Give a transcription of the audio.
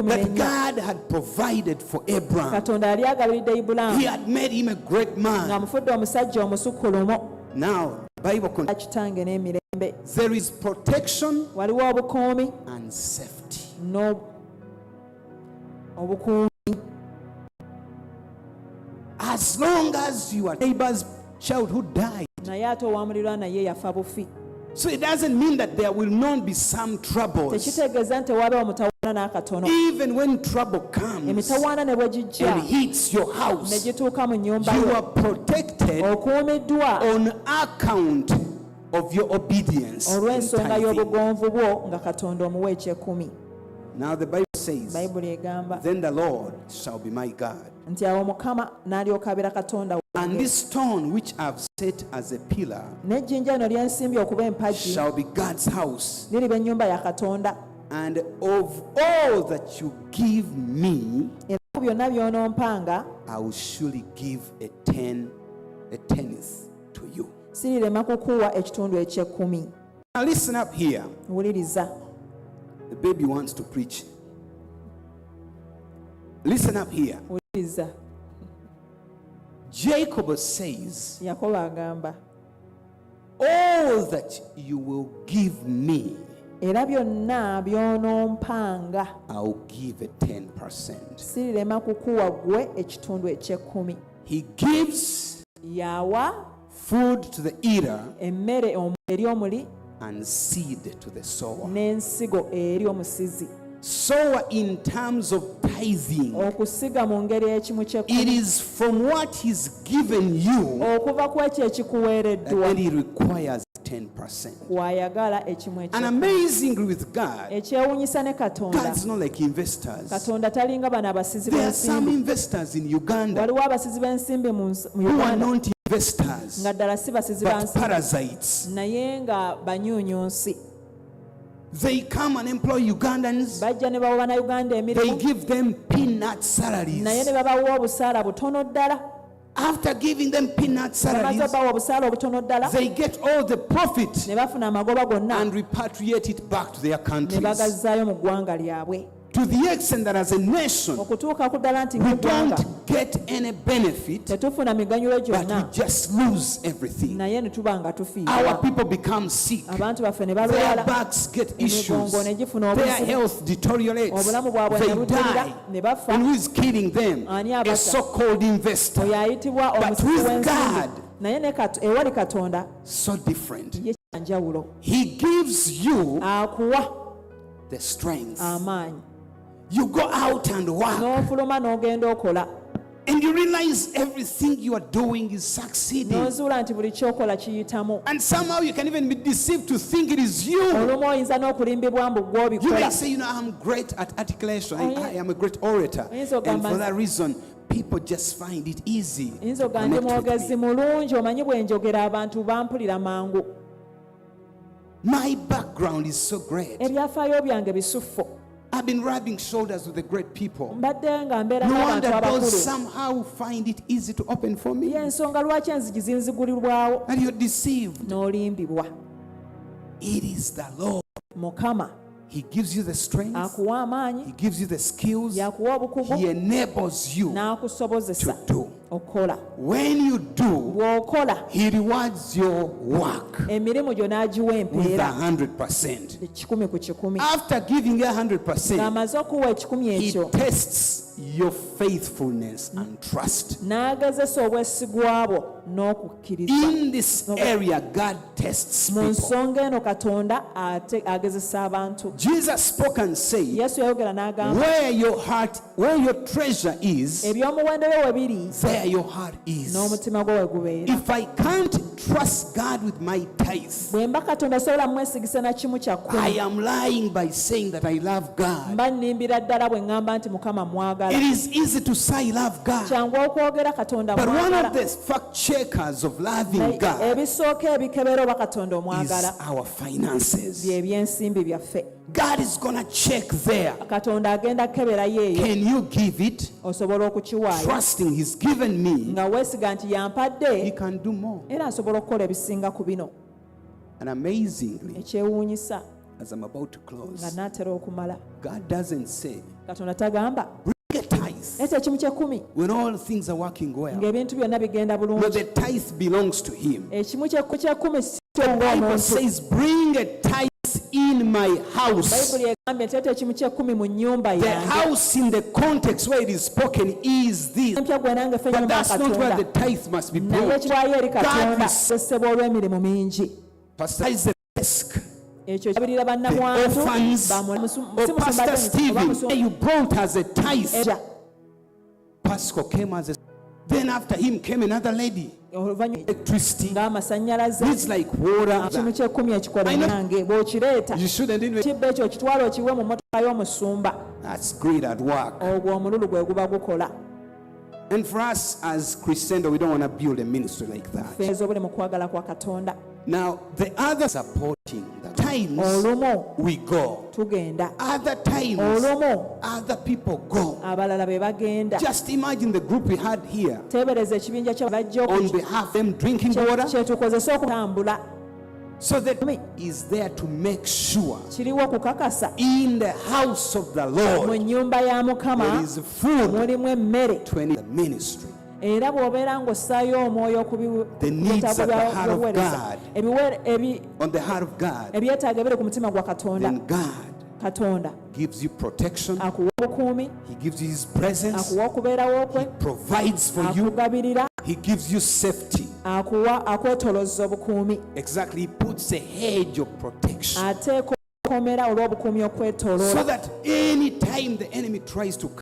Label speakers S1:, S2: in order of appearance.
S1: that God had provided for Abraham. He had made him a great man. Now, the Bible continues. There is protection and safety. As long as your neighbor's child who died. So it doesn't mean that there will not be some troubles. Even when trouble comes and hits your house, you are protected on account of your obedience. Now the Bible says, then the Lord shall be my God. And this stone which I've set as a pillar shall be God's house. And of all that you give me, I will surely give a tenth to you. Now listen up here. The baby wants to preach. Listen up here. Jacob says, all that you will give me, I'll give a 10%. He gives food to the eater and seed to the sower. Sower in terms of tithing, it is from what he's given you that then he requires 10%. And amazingly with God, God's not like investors. There are some investors in Uganda who are not investors but parasites. They come and employ Ugandans. They give them peanut salaries. After giving them peanut salaries, they get all the profit and repatriate it back to their countries. To the extent that as a nation, we don't get any benefit, but we just lose everything. Our people become sick. Their backs get issues. Their health deteriorates. They die. And who is killing them? A so-called investor. But with God, so different. He gives you the strength. You go out and work, and you realize everything you are doing is succeeding. And somehow you can even be deceived to think it is you. You may say, I'm great at articulation. I am a great orator. And for that reason, people just find it easy to connect with me. My background is so great. I've been rubbing shoulders with the great people. No wonder those somehow find it easy to open for me. And you're deceived. It is the Lord. He gives you the strength. He gives you the skills. He enables you to do. When you do, he rewards your work with 100%. After giving you 100%, he tests your faithfulness and trust. In this area, God tests people. Jesus spoke and said, where your treasure is, there your heart is. If I can't trust God with my tithes, I am lying by saying that I love God. It is easy to say I love God, but one of the fact checkers of loving God is our finances. God is going to check there. Can you give it? Trusting He's given me, He can do more. And amazingly, as I'm about to close, God doesn't say Katonda tagamba
S2: bring a tithe
S1: leta ekimu ky'ekkumi
S2: when all things are working well.
S1: ng'ebintu byonna bigenda
S2: No,
S1: bulungi.
S2: the tithe belongs to him.
S1: Ekimu ky'ekkumi si
S2: The Bible
S1: ky'omuntu.
S2: says, bring a tithe in my house.
S1: Bayibuli egambye nti leeta ekimu ky'ekkumi mu nnyumba
S2: The
S1: yange.
S2: house in the context where it is spoken is this.
S1: Empya gwe nange ffe
S2: But
S1: nnyumba ya
S2: that's not where the
S1: Katonda.
S2: tithe must be
S1: Naye
S2: brought.
S1: kitwayo eri Katonda
S2: God is-
S1: kozesebwa olw'emirimu mingi.
S2: Pastor is the desk.
S1: Ekyo kyabirira
S2: The
S1: bannamwandu
S2: orphans. Or Pastor Stephen, you brought as a tithe. Pascal came as a. Then after him came another lady. Electricity.
S1: ng'amasannyalaze
S2: It's like water.
S1: kimu ky'ekkumi ekikola
S2: I know.
S1: nange bw'okireeta
S2: You shouldn't even.
S1: kibba ekyo kitwala okiwe mu mmotoka y'omusumba.
S2: That's great at work.
S1: Ogwo omululu gwe guba gukola.
S2: And for us as Crescendo, we don't want to build a ministry like that.
S1: Feezo buli mu kwagala kwa Katonda.
S2: Now, the other supporting the times
S1: Olumu
S2: we go.
S1: tugenda.
S2: Other times,
S1: Olumu
S2: other people go.
S1: abalala be bagenda.
S2: Just imagine the group we had here.
S1: Teebereza ekibinja ky'abajja
S2: On behalf of them drinking water.
S1: kyetukozesa okutambula.
S2: So that is there to make sure
S1: Kiriwo okukakasa
S2: in the house of the
S1: mu
S2: Lord
S1: nnyumba ya
S2: there
S1: Mukama
S2: is food
S1: mulimu emmere.
S2: to the ministry.
S1: Era bw'obeera ng'ossaayo omwoyo ku
S2: The needs of the heart of God. On the heart of God,
S1: ebyetaaga ebiri ku mutima gwa Katonda.
S2: then God
S1: Katonda
S2: gives you protection.
S1: akuwa obukuumi,
S2: He gives you His presence.
S1: akuwa okubeerawo kwe,
S2: Provides for you.
S1: akugabirira,
S2: He gives you safety.
S1: akwetolozza obukuumi,
S2: Exactly. He puts a hedge of protection
S1: ateeka okukomera olw'obukuumi
S2: so
S1: okwetoloola.
S2: that any time the enemy tries to